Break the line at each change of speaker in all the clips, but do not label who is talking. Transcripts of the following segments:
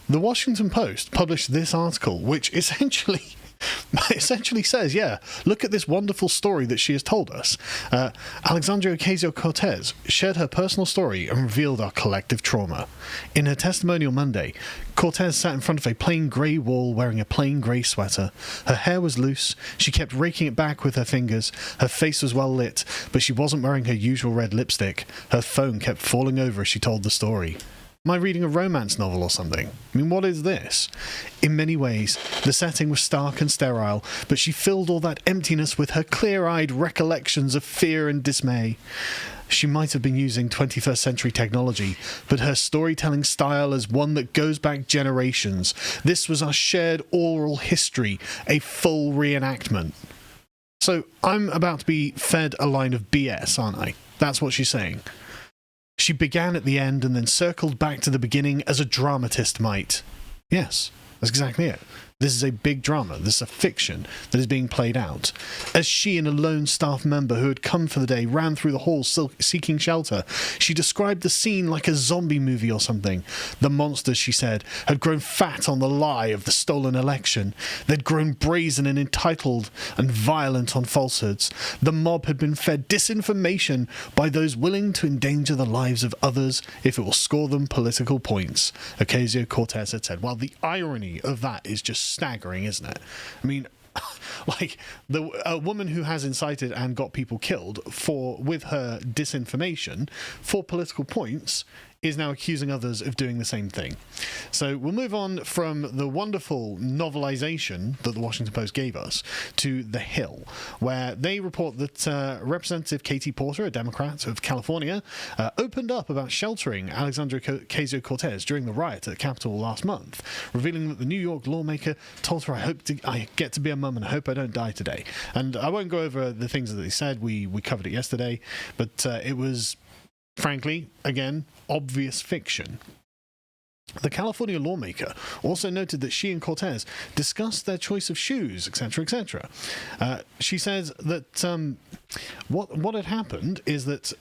The Washington Post published this article, which essentially says, yeah, look at this wonderful story that she has told us. Alexandria Ocasio-Cortez shared her personal story and revealed our collective trauma. In her testimonial Monday, Cortez sat in front of a plain grey wall wearing a plain grey sweater. Her hair was loose. She kept raking it back with her fingers. Her face was well lit, but she wasn't wearing her usual red lipstick. Her phone kept falling over as she told the story. Am I reading a romance novel or something? I mean, what is this? In many ways, the setting was stark and sterile, but she filled all that emptiness with her clear-eyed recollections of fear and dismay. She might have been using 21st century technology, but her storytelling style is one that goes back generations. This was our shared oral history, a full reenactment. So I'm about to be fed a line of BS, aren't I? That's what she's saying. She began at the end and then circled back to the beginning as a dramatist might. Yes, that's exactly it. This is a big drama. This is a fiction that is being played out. As she and a lone staff member who had come for the day ran through the halls seeking shelter, she described the scene like a zombie movie or something. The monsters, she said, had grown fat on the lie of the stolen election. They'd grown brazen and entitled and violent on falsehoods. The mob had been fed disinformation by those willing to endanger the lives of others if it will score them political points, Ocasio-Cortez had said. Well, the irony of that is just staggering, isn't it? I mean, like a woman who has incited and got people killed with her disinformation for political points is now accusing others of doing the same thing. So we'll move on from the wonderful novelization that the Washington Post gave us to The Hill, where they report that Representative Katie Porter, a Democrat of California, opened up about sheltering Alexandria Ocasio-Cortez during the riot at the Capitol last month, revealing that the New York lawmaker told her, I get to be a mum and I hope I don't die today. And I won't go over the things that they said. We covered it yesterday, but it was, frankly, again, obvious fiction. The California lawmaker also noted that she and Cortez discussed their choice of shoes, etc., etc. She says that what had happened is that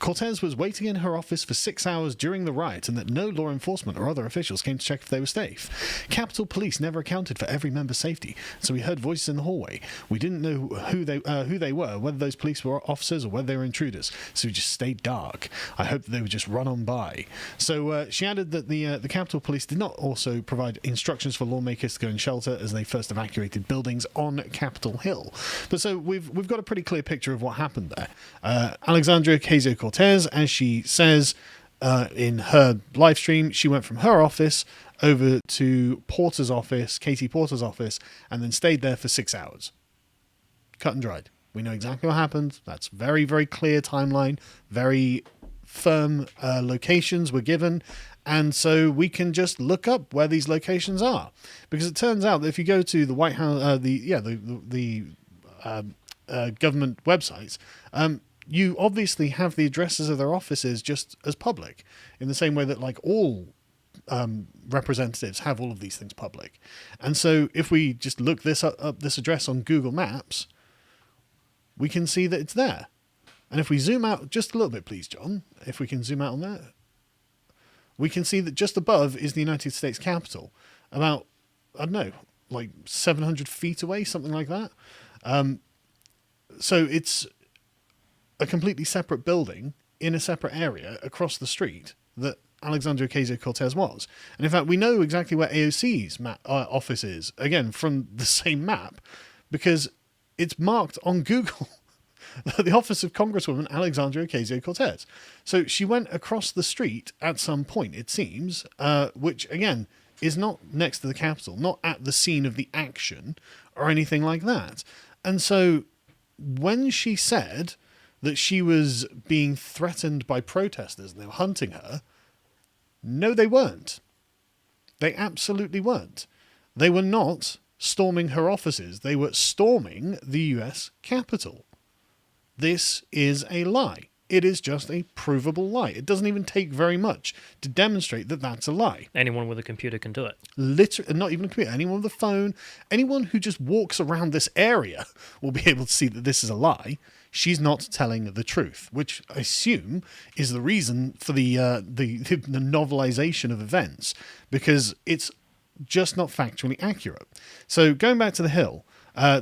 Cortez was waiting in her office for 6 hours during the riot and that no law enforcement or other officials came to check if they were safe. Capitol Police never accounted for every member's safety, so we heard voices in the hallway. We didn't know who they were, whether those police were officers or whether they were intruders, so we just stayed dark. I hoped they would just run on by. So she added that the Capitol Police did not also provide instructions for lawmakers to go and shelter as they first evacuated buildings on Capitol Hill. But so we've got a pretty clear picture of what happened there. Alexandria Ocasio-Cortez, as she says in her live stream, she went from her office over to Porter's office, Katie Porter's office, and then stayed there for 6 hours. Cut and dried. We know exactly what happened. That's very, very clear timeline. Very firm locations were given. And so we can just look up where these locations are, because it turns out that if you go to the White House, the government websites, you obviously have the addresses of their offices just as public, in the same way that like all representatives have all of these things public. And so if we just look this up this address on Google Maps, we can see that it's there. And if we zoom out just a little bit, please, John, if we can zoom out on that, we can see that just above is the United States Capitol, about, I don't know, like 700 feet away, something like that. So it's a completely separate building in a separate area across the street that Alexandria Ocasio-Cortez was. And in fact, we know exactly where AOC's office is, again, from the same map, because it's marked on Google. The office of Congresswoman Alexandria Ocasio-Cortez. So she went across the street at some point, it seems, which, again, is not next to the Capitol, not at the scene of the action or anything like that. And so when she said that she was being threatened by protesters and they were hunting her, no, they weren't. They absolutely weren't. They were not storming her offices. They were storming the US Capitol. This is a lie. It is just a provable lie. It doesn't even take very much to demonstrate that that's a lie.
Anyone with a computer can do it.
Literally, not even a computer. Anyone with a phone, anyone who just walks around this area will be able to see that this is a lie. she's not telling the truth, which I assume is the reason for the novelization of events, because it's just not factually accurate. So going back to the Hill,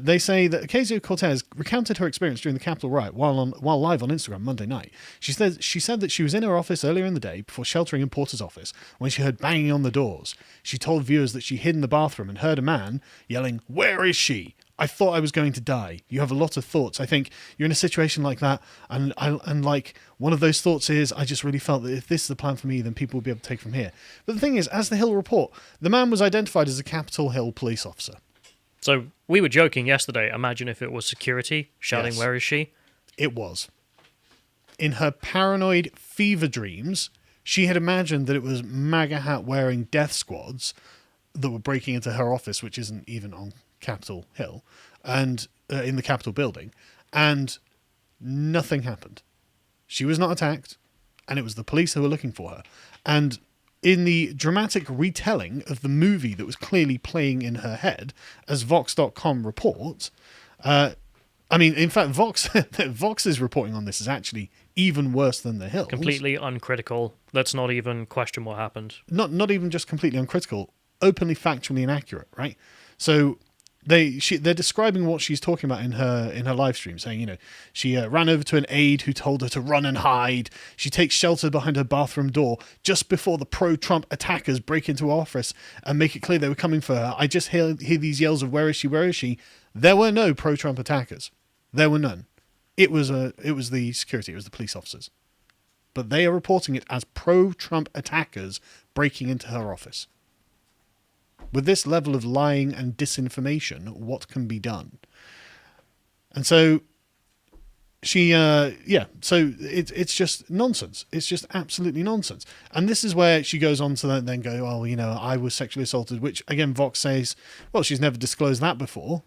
they say that Ocasio-Cortez recounted her experience during the Capitol riot while live on Instagram Monday night. She said that she was in her office earlier in the day before sheltering in Porter's office when she heard banging on the doors. She told viewers that she hid in the bathroom and heard a man yelling, "Where is she? I thought I was going to die." You have a lot of thoughts. I think you're in a situation like that, and like one of those thoughts is, I just really felt that if this is the plan for me, then people will be able to take from here. But the thing is, as the Hill report, the man was identified as a Capitol Hill police officer.
So we were joking yesterday. Imagine if it was security shouting,
Yes.
"Where is she?"
It was. In her paranoid fever dreams, she had imagined that it was MAGA hat wearing death squads that were breaking into her office, which isn't even on Capitol Hill, and in the Capitol building, and nothing happened. She was not attacked, and it was the police who were looking for her. And in the dramatic retelling of the movie that was clearly playing in her head, as Vox.com reports, in fact, Vox's reporting on this is actually even worse than the Hills.
Completely uncritical. Let's not even question what happened.
Not even just completely uncritical, openly factually inaccurate, right? So they're describing what she's talking about in her live stream, saying, she ran over to an aide who told her to run and hide. She takes shelter behind her bathroom door just before the pro-Trump attackers break into her office and make it clear they were coming for her. I just hear these yells of "Where is she? Where is she?" There were no pro-Trump attackers. There were none. It was the security. It was the police officers. But they are reporting it as pro-Trump attackers breaking into her office. With this level of lying and disinformation, what can be done? And so so it's just nonsense. It's just absolutely nonsense. And this is where she goes on to then go, I was sexually assaulted, which again, Vox says, well, she's never disclosed that before.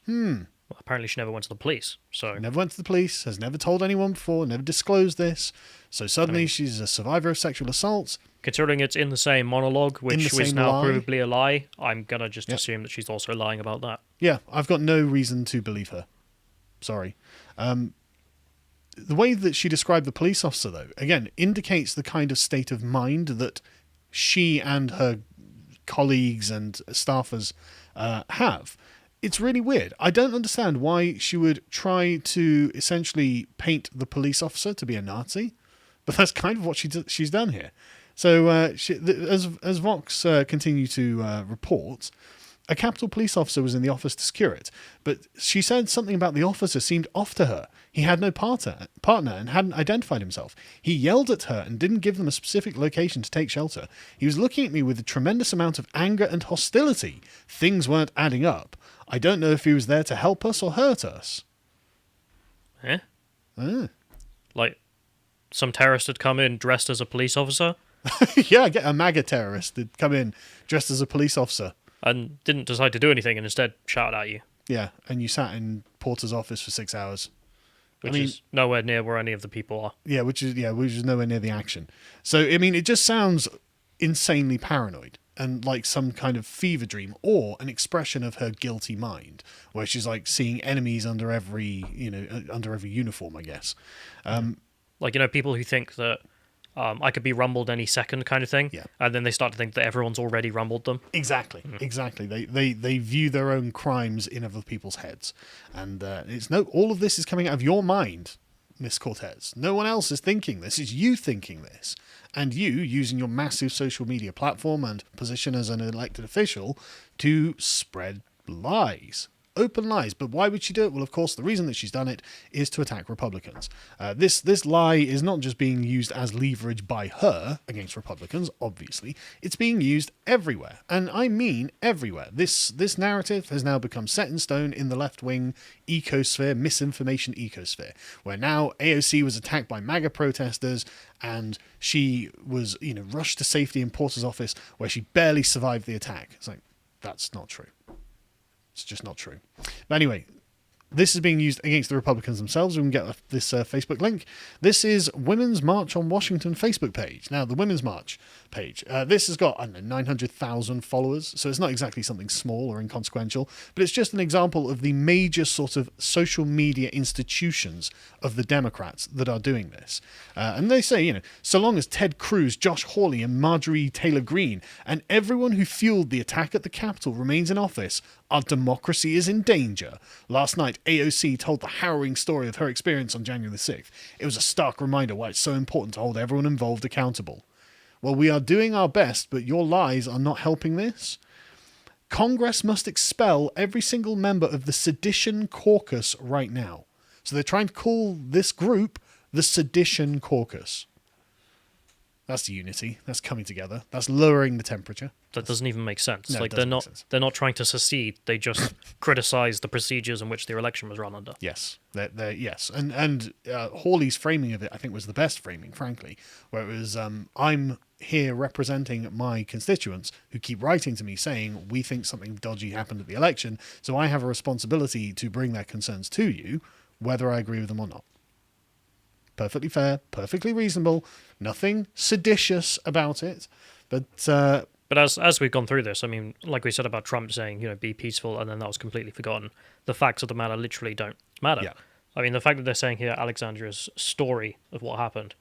Well, apparently she never went to the police, so...
Never went to the police, has never told anyone before, never disclosed this. So suddenly she's a survivor of sexual assaults.
Considering it's in the same monologue, which was now
lie.
provably a lie, I'm going to just assume that she's also lying about that.
Yeah, I've got no reason to believe her. Sorry. The way that she described the police officer, though, again, indicates the kind of state of mind that she and her colleagues and staffers have. It's really weird. I don't understand why she would try to essentially paint the police officer to be a Nazi, but that's kind of what she's done here. So as Vox continue to report, a Capitol police officer was in the office to secure it, but she said something about the officer seemed off to her. He had no partner and hadn't identified himself. He yelled at her and didn't give them a specific location to take shelter. He was looking at me with a tremendous amount of anger and hostility. Things weren't adding up. I don't know if he was there to help us or hurt us.
Eh? Like, some terrorist had come in dressed as a police officer?
Yeah, get a MAGA terrorist to come in dressed as a police officer.
And didn't decide to do anything and instead shouted at you.
Yeah, and you sat in Porter's office for 6 hours.
Which is nowhere near where any of the people are.
Yeah, which is nowhere near the action. So, it just sounds insanely paranoid and like some kind of fever dream or an expression of her guilty mind, where she's like seeing enemies under every uniform, I guess.
People who think that I could be rumbled any second kind of thing.
Yeah.
And then they start to think that everyone's already rumbled them.
Exactly. They view their own crimes in other people's heads. And all of this is coming out of your mind, Miss Cortez. No one else is thinking this. It's you thinking this. And you using your massive social media platform and position as an elected official to spread lies. Open lies. But why would she do it? Well, of course, the reason that she's done it is to attack Republicans. This lie is not just being used as leverage by her against Republicans, obviously. It's being used everywhere. And I mean everywhere. This narrative has now become set in stone in the left-wing ecosphere, misinformation ecosphere, where now AOC was attacked by MAGA protesters and she was, rushed to safety in Porter's office where she barely survived the attack. It's like, that's not true. It's just not true. But anyway, this is being used against the Republicans themselves. We can get this Facebook link. This is Women's March on Washington Facebook page. Now, the Women's March page, this has got, I don't know, 900,000 followers, so it's not exactly something small or inconsequential, but it's just an example of the major sort of social media institutions of the Democrats that are doing this. And they say, so long as Ted Cruz, Josh Hawley, and Marjorie Taylor Greene, and everyone who fueled the attack at the Capitol remains in office, our democracy is in danger. Last night, AOC told the harrowing story of her experience on January the 6th. It was a stark reminder why it's so important to hold everyone involved accountable. Well, we are doing our best, but your lies are not helping this. Congress must expel every single member of the Sedition Caucus right now. So they're trying to call this group the Sedition Caucus. That's unity. That's coming together. That's lowering the temperature.
That doesn't even make sense.
No,
Like
it
they're
doesn't make sense.
not trying to secede. They just criticize the procedures in which their election was run under.
Yes, yes, and Hawley's framing of it, I think, was the best framing, frankly, where it was, I'm here representing my constituents who keep writing to me saying we think something dodgy happened at the election, so I have a responsibility to bring their concerns to you, whether I agree with them or not. Perfectly fair, perfectly reasonable, nothing seditious about it, but
as we've gone through this, I mean, like we said about Trump saying, be peaceful, and then that was completely forgotten. The facts of the matter literally don't matter.
Yeah.
I mean, the fact that they're saying here Alexandria's story of what happened,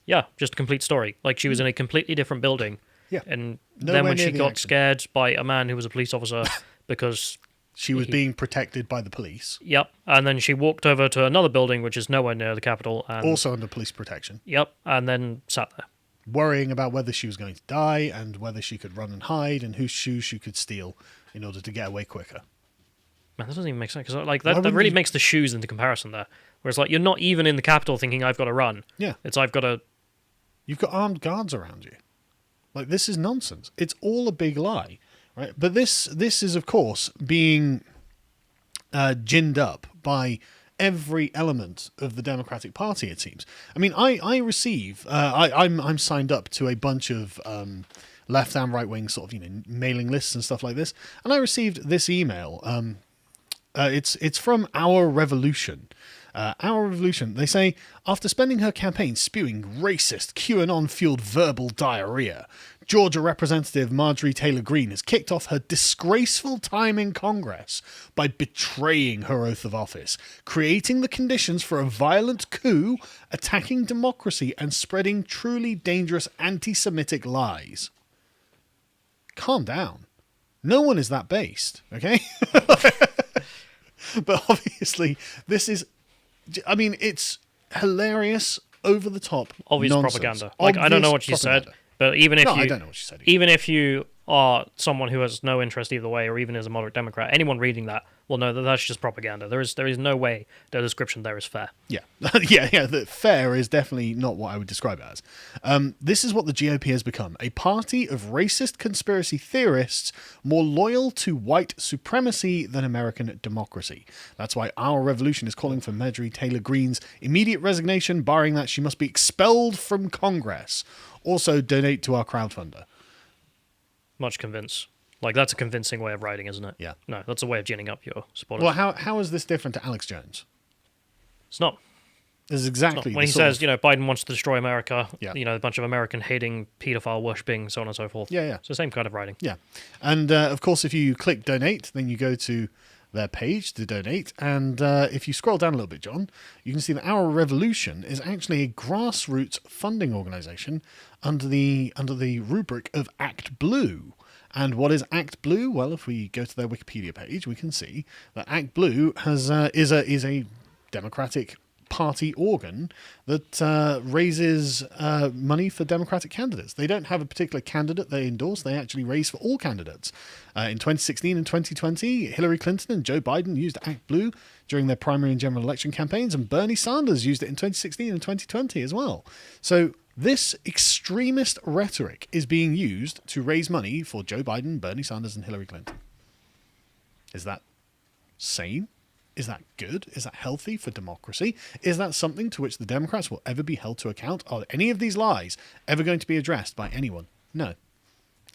yeah, just a complete story. Like, she was in a completely different building,
yeah,
and
nowhere
then when
near
she
the
got
action.
scared by a man who was a police officer because...
She was being protected by the police.
Yep, and then she walked over to another building, which is nowhere near the Capitol. And,
Also under police protection.
Yep, and then sat there.
Worrying about whether she was going to die and whether she could run and hide and whose shoes she could steal in order to get away quicker.
Man, that doesn't even make sense, because that really makes the shoes into comparison there. Whereas, you're not even in the Capitol thinking, I've got to run.
Yeah.
It's, I've got to...
You've got armed guards around you. This is nonsense. It's all a big lie. Right? But this is, of course, being ginned up by every element of the Democratic Party, it seems. I mean, I receive... I'm signed up to a bunch of left and right-wing sort of, mailing lists and stuff like this, and I received this email. It's from Our Revolution. Our Revolution, they say, after spending her campaign spewing racist, QAnon-fueled verbal diarrhea, Georgia Representative Marjorie Taylor Greene has kicked off her disgraceful time in Congress by betraying her oath of office, creating the conditions for a violent coup, attacking democracy, and spreading truly dangerous anti-Semitic lies. Calm down. No one is that based, okay? But obviously, this is... I mean, it's hilarious, over the top
obvious
nonsense.
propaganda. I don't know what she said, but even if
I don't know what she said.
Even if you are someone who has no interest either way, or even is a moderate Democrat, anyone reading that will know that that's just propaganda. There is no way the description there is fair.
Yeah, yeah. The fair is definitely not what I would describe it as. This is what the GOP has become: a party of racist conspiracy theorists more loyal to white supremacy than American democracy. That's why Our Revolution is calling for Marjorie Taylor Greene's immediate resignation, barring that she must be expelled from Congress. Also, donate to our crowdfunder.
Much convince. That's a convincing way of writing, isn't it?
Yeah.
No, that's a way of ginning up your supporters.
Well, how is this different to Alex Jones?
It's not.
This is exactly
when he says, Biden wants to destroy America,
Yeah.
a bunch of American-hating, pedophile worshipping, so on and so forth.
Yeah.
It's the same kind of writing.
Yeah. And, of course, if you click donate, then you go to their page to donate. And if you scroll down a little bit, John, you can see that Our Revolution is actually a grassroots funding organisation under the rubric of ActBlue. And what is ActBlue? Well, if we go to their Wikipedia page, we can see that ActBlue is a Democratic Party organ that raises money for Democratic candidates. They don't have a particular candidate they endorse. They actually raise for all candidates. In 2016 and 2020, Hillary Clinton and Joe Biden used ActBlue during their primary and general election campaigns, and Bernie Sanders used it in 2016 and 2020 as well. So this extremist rhetoric is being used to raise money for Joe Biden, Bernie Sanders, and Hillary Clinton. Is that sane? Is that good? Is that healthy for democracy? Is that something to which the Democrats will ever be held to account? Are any of these lies ever going to be addressed by anyone? No.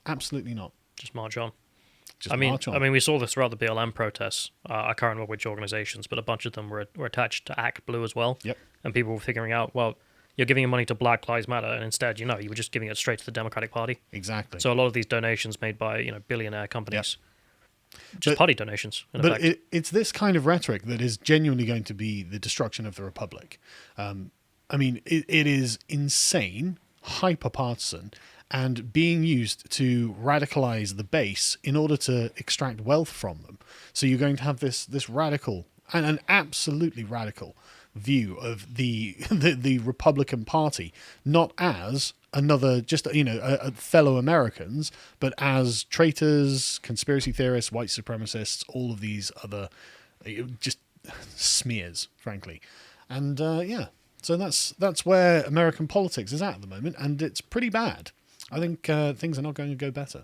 Absolutely not.
Just march on.
march on.
I mean, we saw this throughout the BLM protests. I can't remember which organizations, but a bunch of them were attached to ActBlue as well.
Yep.
And people were figuring out, well, you're giving your money to Black Lives Matter, and instead, you were just giving it straight to the Democratic Party.
Exactly.
So a lot of these donations made by billionaire companies, just party donations.
But it's this kind of rhetoric that is genuinely going to be the destruction of the Republic. I mean, it is insane, hyper-partisan, and being used to radicalize the base in order to extract wealth from them. So you're going to have this radical, and an absolutely radical view of the Republican Party, not as another, just a fellow Americans, but as traitors, conspiracy theorists, white supremacists, all of these other just smears, frankly. And so that's where American politics is at the moment, and it's pretty bad. I think things are not going to go better.